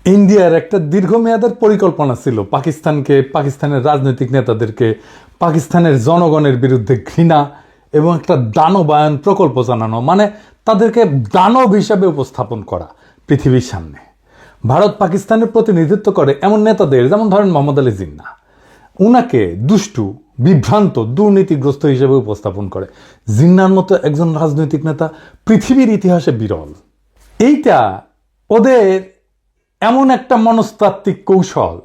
ইন্ডিয়ার একটা দীর্ঘমেয়াদের পরিকল্পনা ছিল পাকিস্তানের রাজনৈতিক নেতাদেরকে পাকিস্তানের জনগণের বিরুদ্ধে ঘৃণা এবং একটা দানবায়ন প্রকল্প জানানো, মানে তাদেরকে দানব হিসাবে উপস্থাপন করা পৃথিবীর সামনে। ভারত পাকিস্তানের প্রতিনিধিত্ব করে এমন নেতাদের, যেমন ধরেন মোহাম্মদ আলী জিন্নাহ, উনাকে দুষ্টু, বিভ্রান্ত, দুর্নীতিগ্রস্ত হিসেবে উপস্থাপন করে। জিন্নাহর মতো একজন রাজনৈতিক নেতা পৃথিবীর ইতিহাসে বিরল। এইটা ওদের এমন একটা মনস্তাত্ত্বিক কৌশল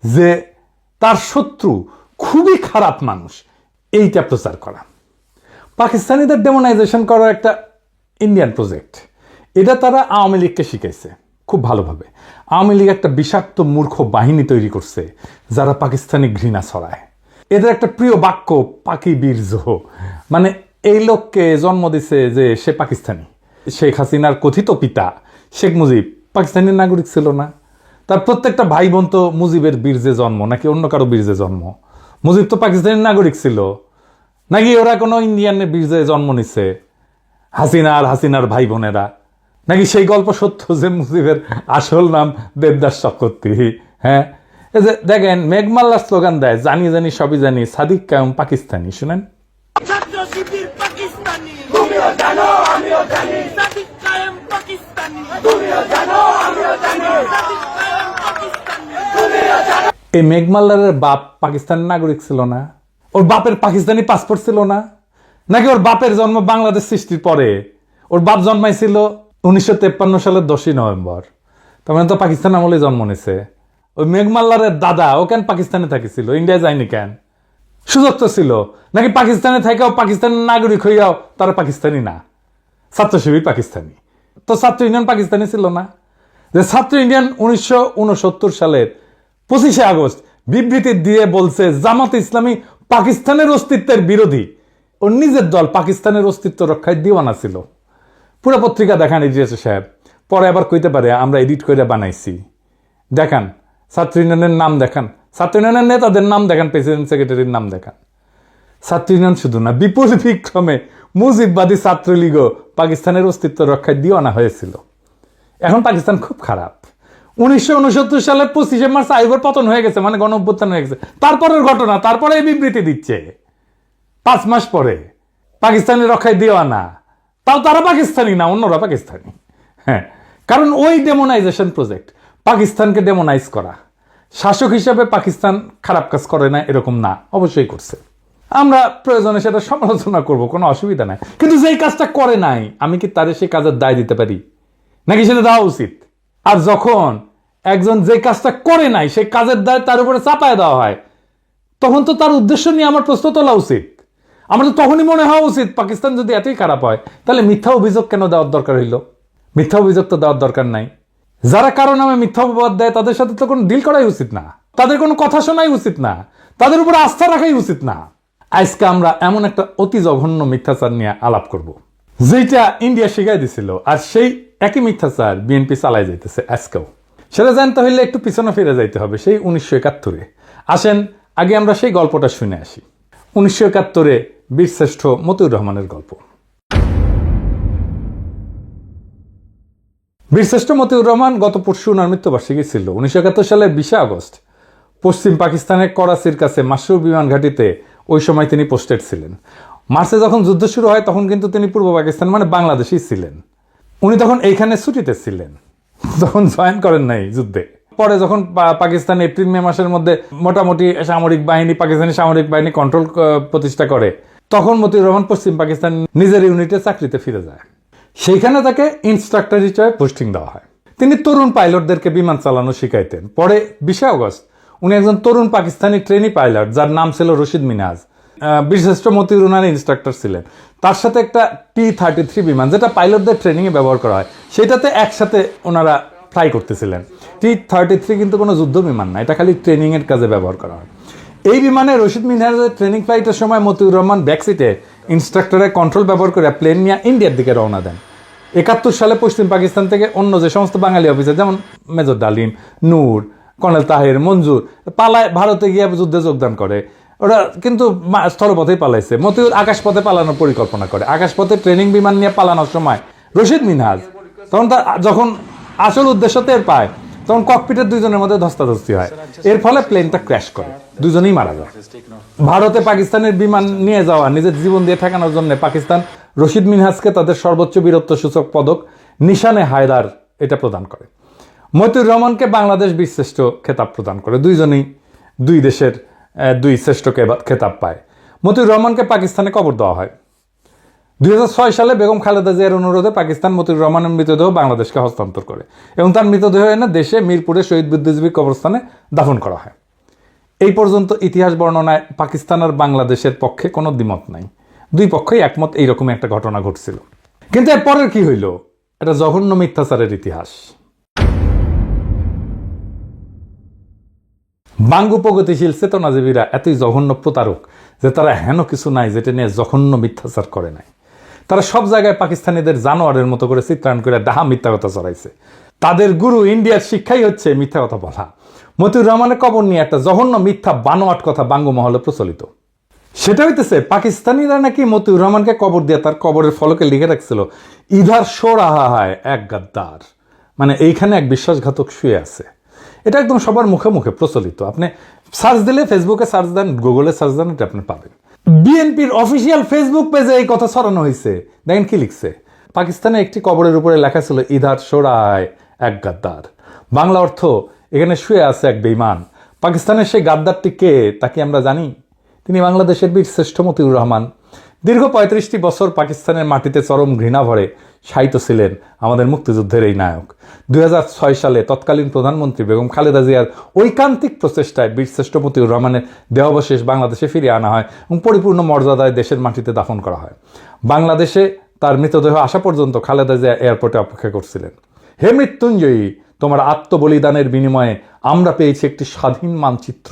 যে তার শত্রু খুবই খারাপ মানুষ, এইটা প্রচার করা। পাকিস্তানিদের ডেমোনাইজেশন করার একটা ইন্ডিয়ান প্রজেক্ট, এটা তারা আওয়ামী লীগকে শিখাইছে খুব ভালোভাবে। আওয়ামী লীগ একটা বিষাক্ত মূর্খ বাহিনী তৈরি করছে যারা পাকিস্তানি ঘৃণা ছড়ায়। এদের একটা প্রিয় বাক্য পাকি বীর জোহ, মানে এই লোককে জন্ম দিছে যে সে পাকিস্তানি। শেখ হাসিনার কথিত পিতা শেখ মুজিব পাকিস্তানের নাগরিক ছিল না? তার প্রত্যেকটা ভাই বোন তো মুজিবের বীর্যে জন্ম নাকি অন্য কারো বীর্যে জন্ম? মুজিব তো পাকিস্তানের নাগরিক ছিল, নাকি ওরা কোনো ইন্ডিয়ানের বীর্যে জন্ম নিছে? হাসিনার ভাই বোনেরা, নাকি সেই গল্প সত্য যে মুজিবের আসল নাম দেবদাস চক্রবর্তী? হ্যাঁ, এই যে দেখেন মেঘমাল্লার স্লোগান দেয়, জানি জানি সবই জানি, সাদিক কায়েম পাকিস্তানি। শুনেন, এই মেঘমাল্লারের বাপ পাকিস্তানের নাগরিক ছিল না? ওর বাপের পাকিস্তানি পাসপোর্ট ছিল না? নাকি ওর বাপের জন্ম বাংলাদেশ সৃষ্টির পরে? ওর বাপ জন্মাইছিল 1953 সালের 10ই নভেম্বর, তার মানে তো পাকিস্তান আমলে জন্ম নিছে। ওই মেঘমাল্লারের দাদা ও কেন পাকিস্তানে থাকিছিল, ইন্ডিয়া যায়নি কেন? সুযোগ তো ছিল। নাকি পাকিস্তানে থাকাও পাকিস্তানের নাগরিক হইয়াও তারা পাকিস্তানি না, ছাত্র শিবির পাকিস্তানি? তো ছাত্র ইউনিয়ন পাকিস্তানি ছিল না? যে ছাত্র ইউনিয়ন 1969 সালের 25শে আগস্ট বিবৃতি দিয়ে বলছে জামাত ইসলামী পাকিস্তানের অস্তিত্বের বিরোধী। ওর নিজের দল পাকিস্তানের অস্তিত্ব রক্ষায় দিওয়ানা ছিল। পুরো পত্রিকা দেখান ইডিএস সাহেব, পরে আবার কইতে পারে আমরা এডিট করে বানাইছি। দেখান ছাত্র ইউনিয়নের নাম দেখান, ছাত্র ইউনিয়নের নেতাদের নাম দেখান, প্রেসিডেন্ট সেক্রেটারির নাম দেখান। ছাত্র ইউনিয়ন শুধু না, বিপুল বিক্রমে মুজিববাদী ছাত্রলীগও পাকিস্তানের অস্তিত্ব রক্ষায় দিওয়ানা হয়েছিল। এখন পাকিস্তান খুব খারাপ। 1969 সালের 25শে মার্চ আইয়ুবের পতন হয়ে গেছে, মানে গণ অভ্যুত্থান হয়ে গেছে। তারপরের ঘটনা, তারপরে এই বিবৃতি দিচ্ছে 5 মাস পরে পাকিস্তানের রক্ষায় দিওয়ানা। তাও তারা পাকিস্তানি না, অন্যরা পাকিস্তানি। হ্যাঁ, কারণ ওই ডেমোনাইজেশন প্রজেক্ট, পাকিস্তানকে ডেমোনাইজ করা। শাসক হিসাবে পাকিস্তান খারাপ কাজ করে না এরকম না, অবশ্যই করছে। আমরা প্রয়োজনে সেটা সমালোচনা করব, কোনো অসুবিধা নাই। কিন্তু যেই কাজটা করে নাই, আমি কি তারে সেই কাজের দায় দিতে পারি? নাকি সেটা দেওয়া উচিত? আর যখন একজন যে কাজটা করে নাই সেই কাজের দায় তার উপরে চাপায় দেওয়া হয়, তখন তো তার উদ্দেশ্য নিয়ে আমার প্রশ্ন তোলা উচিত। আমার তো তখনই মনে হওয়া উচিত পাকিস্তান যদি এতই খারাপ হয় তাহলে মিথ্যা অভিযোগ কেন দেওয়ার দরকার হইল? মিথ্যা অভিযোগ তো দেওয়ার দরকার নাই। যারা কারো নামে মিথ্যা অপবাদ দেয় তাদের সাথে তো কোনো ডিল করাই উচিত না, তাদের কোনো কথা শোনাই উচিত না, তাদের উপরে আস্থা রাখাই উচিত না। আজকে আমরা এমন একটা অতি জঘন্য মিথ্যাচার নিয়ে আলাপ করব, যেটা ইন্ডিয়া শিখাই দিছিল, আর সেই একই মিথ্যাচার বিএনপি চালাই যাইতেছে আজকেও। সেটা জানতে হইলে একটু পিছনে ফিরে যাইতে হবে, সেই 1971-এ। আসেন আগে আমরা সেই গল্পটা শুনে আসি। 1971-এ বীরশ্রেষ্ঠ মতিউর রহমানের গল্প। বীরশ্রেষ্ঠ মতিউর রহমান গত পরশু ওনার মৃত্যুবার্ষিকী ছিল। 1971 সালের 20শে আগস্ট পশ্চিম পাকিস্তানের করাচির কাছে মাসরুর বিমান ঘাঁটিতে ওই সময় তিনি পোস্টেড ছিলেন। মার্চে যখন যুদ্ধ শুরু হয় তখন কিন্তু তিনি পূর্ব পাকিস্তান মানে বাংলাদেশেই ছিলেন। উনি তখন এইখানে ছুটিতে ছিলেন, তখন জয়েন করেন নাই যুদ্ধে। পরে যখন পাকিস্তান এপ্রিল মে মাসের মধ্যে মোটামুটি পাকিস্তানি সামরিক বাহিনী কন্ট্রোল প্রতিষ্ঠা করে, তখন মতিউর রহমান পশ্চিম পাকিস্তান নিজের ইউনিটে চাকরিতে ফিরে যায়। সেইখানে তাকে ইনস্ট্রাক্টর হিসেবে পোস্টিং দেওয়া হয়। তিনি তরুণ পাইলটদেরকে বিমান চালানো শিখাইতেন। পরে 20শে আগস্ট উনি একজন তরুণ পাকিস্তানি ট্রেনি পাইলট, যার নাম ছিল রশিদ মিনাজ, বীরশ্রেষ্ঠ মতিউর রহমানের ইনস্ট্রাক্টর ছিলেন। তার সাথে একটা T-33 বিমান, যেটা পাইলটদের ট্রেনিংয়ে ব্যবহার করা হয়, সেটাতে একসাথে ওনারা ফ্লাই করতেছিলেন। T-33 কিন্তু কোনো যুদ্ধ বিমান না, এটা খালি ট্রেনিংয়ের কাজে ব্যবহার করা হয়। এই বিমানে রশিদ মিনাজের ট্রেনিং ফ্লাইটের সময় মতিউর রহমান ব্যাকসিটে ইনস্ট্রাক্টরের কন্ট্রোল ব্যবহার করে প্লেন নিয়ে ইন্ডিয়ার দিকে রওনা দেন। 71 সালে পশ্চিম পাকিস্তান থেকে অন্য যে সমস্ত বাঙালি অফিসার, যেমন মেজর ডালিম, নূর, কর্নেল তাহির, মঞ্জুর পালায় ভারতে গিয়ে যুদ্ধে যোগদান করে। ওরা কিন্তু স্থলপথেই পালাইছে। মতিউর আকাশপথে পালানোর পরিকল্পনা করে। আকাশপথে ট্রেনিং বিমান নিয়ে পালানোর সময় রশিদ মিনহাজ তখন যখন আসল উদ্দেশ্য টের পায়, তখন ককপিটের দুইজনের মধ্যে ধস্তাধস্তি হয়, এর ফলে প্লেনটা ক্র্যাশ করে, দুজনেই মারা যায়। ভারতে পাকিস্তানের বিমান নিয়ে যাওয়া, নিজের জীবন দিয়ে ঠেকানোর জন্য পাকিস্তান রশিদ মিনহাজকে তাদের সর্বোচ্চ বীরত্ব সূচক পদক নিশানে হায়দার এটা প্রদান করে। মতিউর রহমানকে বাংলাদেশ বীরশ্রেষ্ঠ খেতাব প্রদান করে। দুইজনেই দুই দেশের দুই শ্রেষ্ঠ খেতাব পায়। মতিউর রহমানকে পাকিস্তানে কবর দেওয়া হয়। 2006 সালে বেগম খালেদা জিয়ার অনুরোধে পাকিস্তান মতিউর রহমানের মৃতদেহ বাংলাদেশকে হস্তান্তর করে এবং তার মৃতদেহ এনে দেশে মিরপুরে শহীদ বুদ্ধিজীবী কবরস্থানে দাফন করা হয়। এই পর্যন্ত ইতিহাস বর্ণনায় পাকিস্তান আর বাংলাদেশের পক্ষে কোনো দ্বিমত নাই, দুই পক্ষই একমত এইরকম একটা ঘটনা ঘটছিল। কিন্তু এর পরের কি হইল? এটা জঘন্য মিথ্যাচারের ইতিহাস। বাঙ্গু প্রগতিশীল চেতনাজীবীরা এতই জঘন্য প্রতারক যে তারা হেন কিছু নাই যেটা নিয়ে জঘন্য মিথ্যাচার করে নাই। তারা সব জায়গায় পাকিস্তানিদের জানোয়ারের মতো করে চিত্রায়ন করে ডাহা মিথ্যা কথা চড়াইছে। তাদের গুরু ইন্ডিয়ার শিক্ষাই হচ্ছে মিথ্যা কথা বলা। মতিউর রহমানের কবর নিয়ে একটা জঘন্য মিথ্যা বানোয়াট কথা বাঙ্গু মহলে প্রচলিত। সেটা হইতেছে পাকিস্তানিরা নাকি মতিউর রহমানকে কবর দিয়ে তার কবরের ফলকে লিখে রাখছিল, ইধার শো রাহা হায় এক গাদ্দার, মানে এইখানে এক বিশ্বাসঘাতক শুয়ে আছে। এটা একদম সবার মুখে মুখে প্রচলিত। আপনি সার্চ দিলে, ফেসবুকে সার্চ দেন, গুগলে সার্চ দেন, এটা আপনি পাবেন। বিএনপির অফিসিয়াল ফেসবুক পেজে এই কথা ছড়ানো হয়েছে। দেখেন কি লিখছে, পাকিস্তানে একটি কবরের উপরে লেখা ছিল ইধার শো রাহা হায় এক গাদ্দার। বাংলা অর্থ, এখানে শুয়ে আছে এক বেঈমান। পাকিস্তানের সেই গাদ্দারটি কে তা কি আমরা জানি? তিনি বাংলাদেশের বীর শ্রেষ্ঠ মতিউর রহমান। দীর্ঘ 35টি বছর পাকিস্তানের মাটিতে চরম ঘৃণা ভরে শায়িত ছিলেন আমাদের মুক্তিযুদ্ধের এই নায়ক। 2006 সালে তৎকালীন প্রধানমন্ত্রী বেগম খালেদা জিয়ার ঐকান্তিক প্রচেষ্টায় বীরশ্রেষ্ঠ মতিউর রহমানের দেহাবশেষ বাংলাদেশে ফিরিয়ে আনা হয় এবং পরিপূর্ণ মর্যাদায় দেশের মাটিতে দাফন করা হয়। বাংলাদেশে তার মৃতদেহ আসা পর্যন্ত খালেদা জিয়া এয়ারপোর্টে অপেক্ষা করছিলেন। হে মৃত্যুঞ্জয়ী, তোমার আত্মবলিদানের বিনিময়ে আমরা পেয়েছি একটি স্বাধীন মানচিত্র।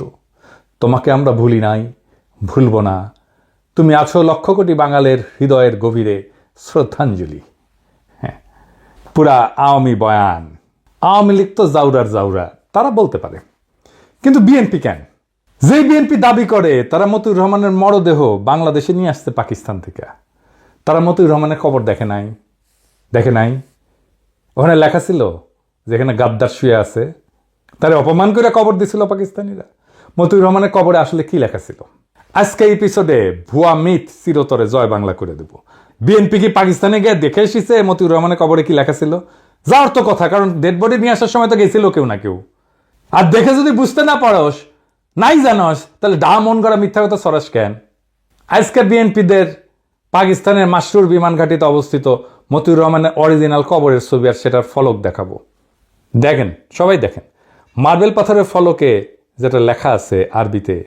তোমাকে আমরা ভুলি নাই, ভুলব না। তুমি আছো লক্ষ কোটি বাঙালের হৃদয়ের গভীরে শ্রদ্ধাঞ্জলি। হ্যাঁ, পুরা আওয়ামী বয়ান। আওয়ামী লীগ তো জাউরার জাউরা, তারা বলতে পারে, কিন্তু বিএনপি কেন? যেই বিএনপি দাবি করে তারা মতিউর রহমানের মরদেহ বাংলাদেশে নিয়ে আসছে পাকিস্তান থেকে, তারা মতিউর রহমানের কবর দেখে নাই? ওখানে লেখা ছিল যেখানে গাদ্দার শুয়ে আছে, তারা অপমান করে কবর দিছিল পাকিস্তানিরা। মতিউর রহমানের কবরে আসলে কি লেখা ছিল? আজকে এপিসোডে ভুয়া মিথ চিরতরে জয় বাংলা করে দেব। বিএনপি কি পাকিস্তানে গিয়ে দেখে এসেছে মতিউর রহমানের কবরে কি লেখা ছিল? যাওয়ার তো কথা, কারণ ডেড বডি নিয়ে আসার সময় তো গেছিল কেউ না কেউ। আর দেখে যদি বুঝতে না পারস, নাই জানস, তাহলে ডা মন করা মিথ্যা কথা সরাস কেন? আজকে বিএনপিদের পাকিস্তানের মাসরুর বিমান ঘাটিতে অবস্থিত মতিউর রহমানের অরিজিনাল কবরের ছবি আর সেটার ফলক দেখাবো। দেখেন, সবাই দেখেন, মার্বেল পাথরের ফলকে যেটা লেখা আছে আরবিতে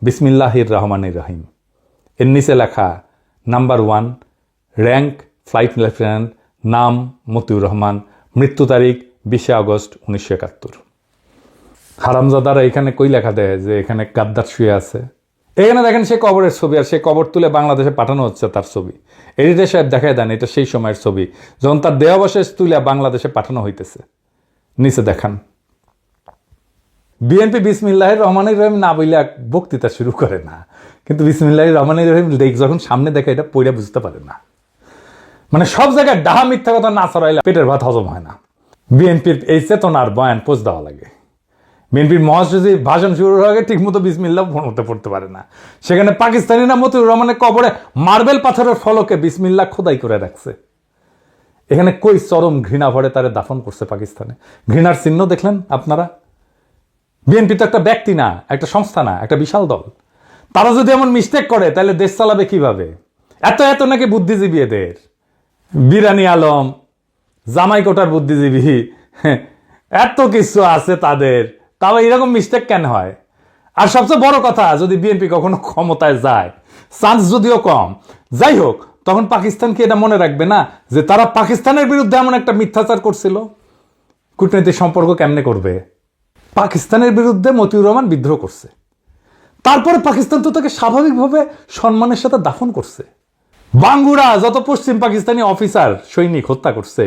বিসমিল্লাহির রহমানির রহিম, এর নিচে লেখা নাম্বার 1, র্যাঙ্ক ফ্লাইট লেফটেন্যান্ট, নাম মতিউর রহমান, মৃত্যু তারিখ 20 আগস্ট 1971। হারামজাদারা এখানে কই লেখা দেয় যে এখানে গাদ্দার শুয়ে আছে? এখানে দেখেন সে কবরের ছবি, আর সে কবর তুলে বাংলাদেশে পাঠানো হচ্ছে তার ছবি। এডিটর সাহেব দেখায় দেন এটা সেই সময়ের ছবি যখন তার দেহাবশেষ তুলে বাংলাদেশে পাঠানো হইতেছে। নিচে দেখান, বিএনপি বিসমিল্লাহির রহমানির রহিম না বইলে বক্তৃতা শুরু করে না, কিন্তু বিসমিল্লাহির রহমানির রহিম যখন সামনে দেখে এটা পইরা বুঝতে পারে না। মানে সব জায়গায় ডাহা মিথ্যা কথা না ছড়াইলে পেটের ভাত হজম হয় না। বিএনপির এই চেতনার বয়ান পোস্ট দেওয়া লাগে। বিএনপির মহাসচিব ভাষণ শুরুর আগে ঠিক মতো বিসমিল্লাহ পড়তে পারে না। সেখানে পাকিস্তানিরা মতিউর রহমানের কবরে মার্বেল পাথরের ফলকে বিসমিল্লাহ খোদাই করে রাখছে। এখানে কই চরম ঘৃণা ভরে তারে দাফন করছে পাকিস্তানে। ঘৃণার চিহ্ন দেখলেন আপনারা? বিএনপি তো একটা ব্যক্তি না, একটা সংস্থা না, একটা বিশাল দল। তারা যদি এমন মিস্টেক করে তাহলে দেশ চালাবে কিভাবে? এত নাকি বুদ্ধিজীবী এদের। বিরানি আলম, জামাই কোটার বুদ্ধিজীবী, এত কিছু আছে তাদের, তাও এরকম মিস্টেক কেন হয়? আর সবচেয়ে বড় কথা, যদি বিএনপি কখনো ক্ষমতায় যায়, চান্স যদিও কম, যাই হোক, তখন পাকিস্তান কি এটা মনে রাখবে না যে তারা পাকিস্তানের বিরুদ্ধে এমন একটা মিথ্যাচার করছিল? কূটনৈতিক সম্পর্ক কেমনে করবে? পাকিস্তানের বিরুদ্ধে মতিউর রহমান বিদ্রোহ করছে, তারপরে পাকিস্তান তো তাকে স্বাভাবিকভাবে সম্মানের সাথে দাফন করছে। বাঙ্গুরা যত পশ্চিম পাকিস্তানি অফিসার সৈনিক হত্যা করছে,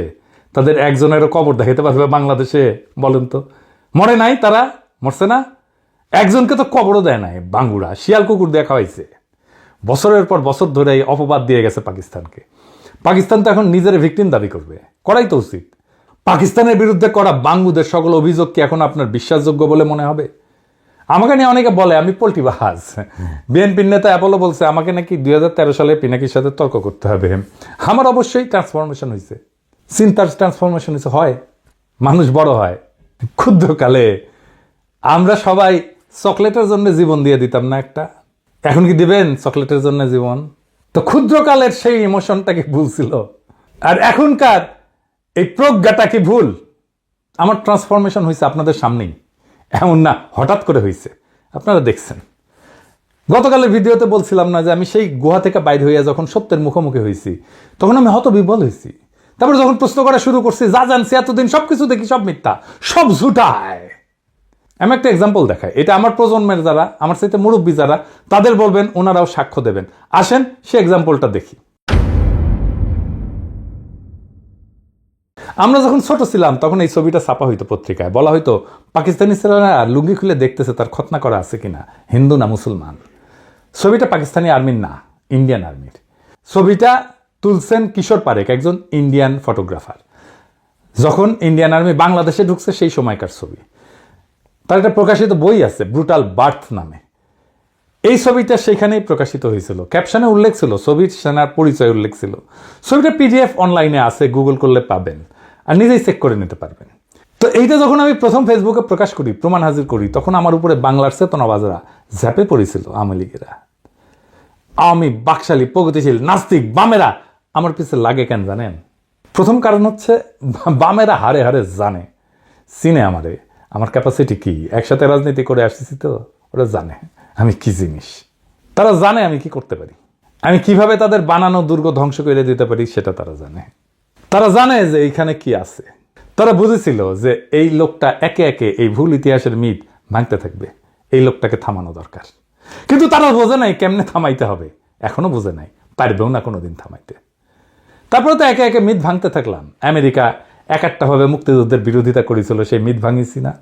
তাদের একজনেরও কবর দেখাতে পারবে বাংলাদেশে? বলেন তো, মরে নাই? তারা মরছে না? একজনকে তো কবরও দেয় নাই বাঙ্গুরা, শিয়াল কুকুর দিয়ে খাওয়াইছে। বছরের পর বছর ধরে এই অপবাদ দিয়ে গেছে পাকিস্তানকে। পাকিস্তান তো এখন নিজের ভিকটিম দাবি করবে, করাই তো উচিত। পাকিস্তানের বিরুদ্ধে করা বাঙ্গুদের সকল অভিযোগ কি এখন আপনার বিশ্বাসযোগ্য বলে মনে হবে? আমাকে নিয়ে অনেকে বলে আমি পোল্টিবাজ। বিএনপির নেতা অ্যাপোলো বলছে আমাকে নাকি 2013 সালে পিনাকির সাথে তর্ক করতে হবে। আমার অবশ্যই ট্রান্সফরমেশন হয়েছে, চিন্তার ট্রান্সফরমেশন হয়েছে। হয়, মানুষ বড় হয়। ক্ষুদ্রকালে আমরা সবাই চকলেটের জন্য জীবন দিয়ে দিতাম না একটা? এখন কি দিবেন চকলেটের জন্য জীবন? তো ক্ষুদ্রকালের সেই ইমোশনটা কি ভুল ছিল? আর এখনকার এই প্রজ্ঞাটা কি ভুল? আমার ট্রান্সফরমেশন হয়েছে আপনাদের সামনেই, এমন না হঠাৎ করে হয়েছে, আপনারা দেখছেন। গতকালের ভিডিওতে বলছিলাম না যে আমি সেই গুহা থেকে বাইরে হইয়া যখন সত্যের মুখোমুখি হয়েছি তখন আমি হতবিহ্বল হয়েছি। তারপরে যখন প্রশ্ন করা শুরু করছি, যা জানছি এতদিন সবকিছু দেখি সব মিথ্যা, সব ঝুটায়। আমি একটা এক্সাম্পল দেখাই, এটা আমার প্রজন্মের যারা, আমার সাথে মুরব্বী যারা, তাদের বলবেন, ওনারাও সাক্ষ্য দেবেন। আসেন সে এক্সাম্পলটা দেখি। আমরা যখন ছোট ছিলাম তখন এই ছবিটা ছাপা হইতো পত্রিকায়, বলা হইতো পাকিস্তানি ছেলেরা লুঙ্গি খুলে দেখতেছে তার খতনা করা আছে কিনা, হিন্দু না মুসলমান। ছবিটা পাকিস্তানি আর্মির না, ইন্ডিয়ান আর্মির। ছবিটা তুলছেন কিশোর পারেক, একজন ইন্ডিয়ান ফটোগ্রাফার। যখন ইন্ডিয়ান আর্মি বাংলাদেশে ঢুকছে সেই সময়কার ছবি। তার একটা প্রকাশিত বই আছে ব্রুটাল বার্থ নামে। এই ছবিটা সেখানেই প্রকাশিত হয়েছিল। ক্যাপশনে উল্লেখ ছিল, ছবির সেনার পরিচয় উল্লেখ ছিল। ছবিটা পিডিএফ অনলাইনে আছে, গুগল করলে পাবেন আর নিজেই চেক করে নিতে পারবেন। তো এইটা যখন আমি প্রথম ফেসবুকে প্রকাশ করি, প্রমাণ হাজির করি, তখন আমার উপরে বাংলার চেতনাবাজরা ঝাঁপে পড়েছিল। আওয়ামী লীগেরা, আওয়ামী বাকশালী প্রগতিশীল নাস্তিক বামেরা আমার পিছে লাগে কেন জানেন? প্রথম কারণ হচ্ছে বামেরা হারে হারে জানে, চিনে আমারে, আমার ক্যাপাসিটি কি, একসাথে রাজনীতি করে আসতেছি তো ওরা জানে আমি কি জিনিস। তারা জানে আমি কি করতে পারি, আমি কিভাবে তাদের বানানো দুর্গ ধ্বংস করে দিতে পারি সেটা তারা জানে। তারা জানে যে এইখানে কি আছে। তারা বুঝেছিল যে এই লোকটা একে একে এই ভুল ইতিহাসের মিথ ভাঙতে থাকবে, এই লোকটাকে থামানো দরকার। কিন্তু তারা বোঝে নাই কেমনে থামাইতে হবে, এখনো বোঝে নাই, পারবেও না কোনোদিন থামাইতে। তারপরে তো একে একে মিথ ভাঙতে থাকলাম। আমেরিকা এক একটা ভাবে মুক্তিযুদ্ধের বিরোধিতা করেছিল, সেই মিথ ভাঙিছি না?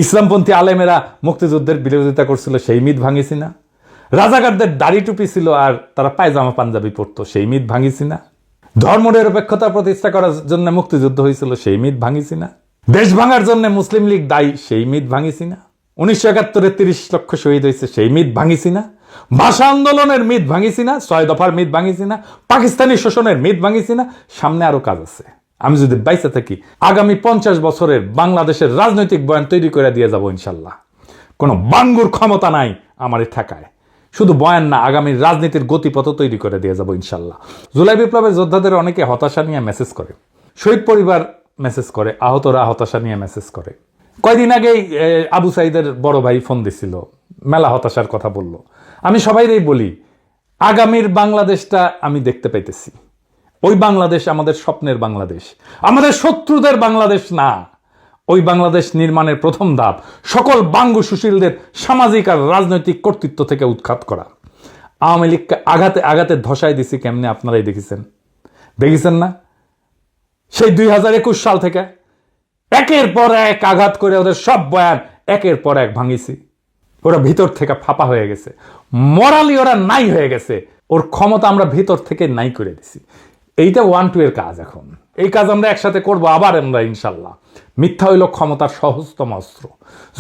ইসলামপন্থী আলেমেরা মুক্তিযুদ্ধের বিরোধিতা করছিল, সেই মিথ ভাঙিছি না? রাজাকারদের দাড়ি টুপি ছিল আর তারা পায়জামা পাঞ্জাবি পরতো, সেই মিথ ভাঙিছি না? ধর্মনিরপেক্ষতা প্রতিষ্ঠা করার জন্য মুক্তিযুদ্ধ হয়েছিল, সেই মিথ ভাঙিছি না? দেশ ভাঙার জন্য মুসলিম লীগ দায়ী, সেই মিথ ভাঙিছি না? 1971-এ 30 লক্ষ শহীদ হয়েছে, সেই মিথ ভাঙিছি না? ভাষা আন্দোলনের মিথ ভাঙিছি না? 6 দফার মিথ ভাঙিছি না? পাকিস্তানি শোষণের মিথ ভাঙিছি না? সামনে আরো কাজ আছে। আমি যদি বাইসে থাকি আগামী 50 বছরের বাংলাদেশের রাজনৈতিক বয়ান তৈরি করে দিয়ে যাব ইনশাল্লাহ। কোনো বাঙ্গুর ক্ষমতা নাই আমারে ঠেকায়। শুধু বয়ান না, আগামীর রাজনীতির গতিপথ তৈরি করে দিয়ে যাব ইনশাল্লাহ। জুলাই বিপ্লবের যোদ্ধাদের অনেকে হতাশা নিয়ে মেসেজ করে, শহীদ পরিবার মেসেজ করে, আহতরা হতাশা নিয়ে মেসেজ করে। কয়দিন আগেই আবু সাইদের বড় ভাই ফোন দিছিল, মেলা হতাশার কথা বলল। আমি সবাইকেই বলি, আগামীর বাংলাদেশটা আমি দেখতে পাইতেছি। ওই বাংলাদেশ আমাদের স্বপ্নের বাংলাদেশ, আমাদের শত্রুদের বাংলাদেশ না। ওই বাংলাদেশ নির্মাণের প্রথম ধাপ সকল বাঙ্গু সুশীলদের সামাজিক আর রাজনৈতিক কর্তৃত্ব থেকে উৎখাত করা। আওয়ামী লীগকে আঘাতে আঘাতে ধসায় দিছি কেমনে, আপনারাই দেখেছেন না? সেই 2021 সাল থেকে একের পর এক আঘাত করে ওদের সব বয়ান একের পর এক ভাঙিছি। ওরা ভিতর থেকে ফাঁপা হয়ে গেছে, মরালি ওরা নাই হয়ে গেছে, ওর ক্ষমতা আমরা ভিতর থেকে নাই করে দিছি। এইটা 1-2 এর কাজ। এখন এই কাজ আমরা একসাথে করবো আবার আমরা ইনশাল্লাহ। মিথ্যা হইল ক্ষমতার সহজতম অস্ত্র।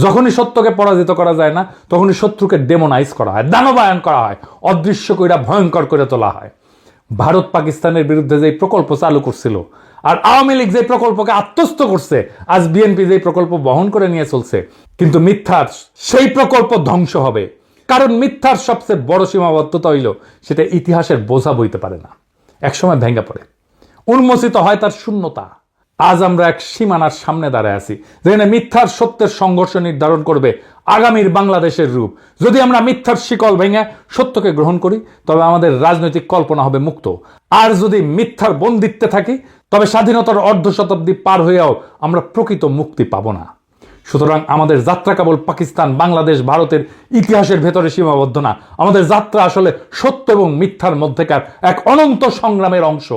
যখনই সত্যকে পরাজিত করা যায় না, তখনই শত্রুকে ডেমোনাইজ করা হয়, দানবায়ন করা হয়, অদৃশ্য কইরা ভয়ঙ্কর করে তোলা হয়। ভারত পাকিস্তানের বিরুদ্ধে যে প্রকল্প চালু করছিল, আর আওয়ামী লীগ যে প্রকল্পকে আত্মস্থ করছে, আজ বিএনপি যে প্রকল্প বহন করে নিয়ে চলছে, কিন্তু মিথ্যার সেই প্রকল্প ধ্বংস হবে। কারণ মিথ্যার সবচেয়ে বড় সীমাবদ্ধতা হইল সেটা ইতিহাসের বোঝা বইতে পারে না, একসময় ভেঙে পড়ে, উন্মোচিত হয় তার শূন্যতা। আজ আমরা এক সীমানার সামনে দাঁড়ায় আছি, যেখানে মিথ্যার সত্যের সংঘর্ষ নির্ধারণ করবে আগামীর বাংলাদেশের রূপ। যদি আমরা মিথ্যার শিকল ভেঙে সত্যকে গ্রহণ করি, তবে আমাদের রাজনৈতিক কল্পনা হবে মুক্ত। আর যদি মিথ্যার বন্দিত্বে থাকি, তবে স্বাধীনতার অর্ধ শতাব্দী পার হয়েও আমরা প্রকৃত মুক্তি পাব না। সুতরাং আমাদের যাত্রা কেবল পাকিস্তান, বাংলাদেশ, ভারতের ইতিহাসের ভেতরে সীমাবদ্ধ না। আমাদের যাত্রা আসলে সত্য এবং মিথ্যার মধ্যেকার এক অনন্ত সংগ্রামের অংশ।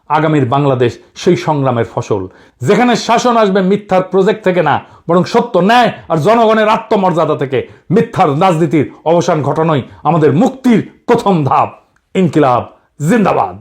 আগামীর বাংলাদেশ সেই সংগ্রামের ফসল, যেখানে শাসন আসবে মিথ্যার প্রজেক্ট থেকে না, বরং সত্য, ন্যায় আর জনগণের আত্মমর্যাদা থেকে। মিথ্যার রাজনীতির অবসান ঘটানোই আমাদের মুক্তির প্রথম ধাপ। ইনকিলাব জিন্দাবাদ।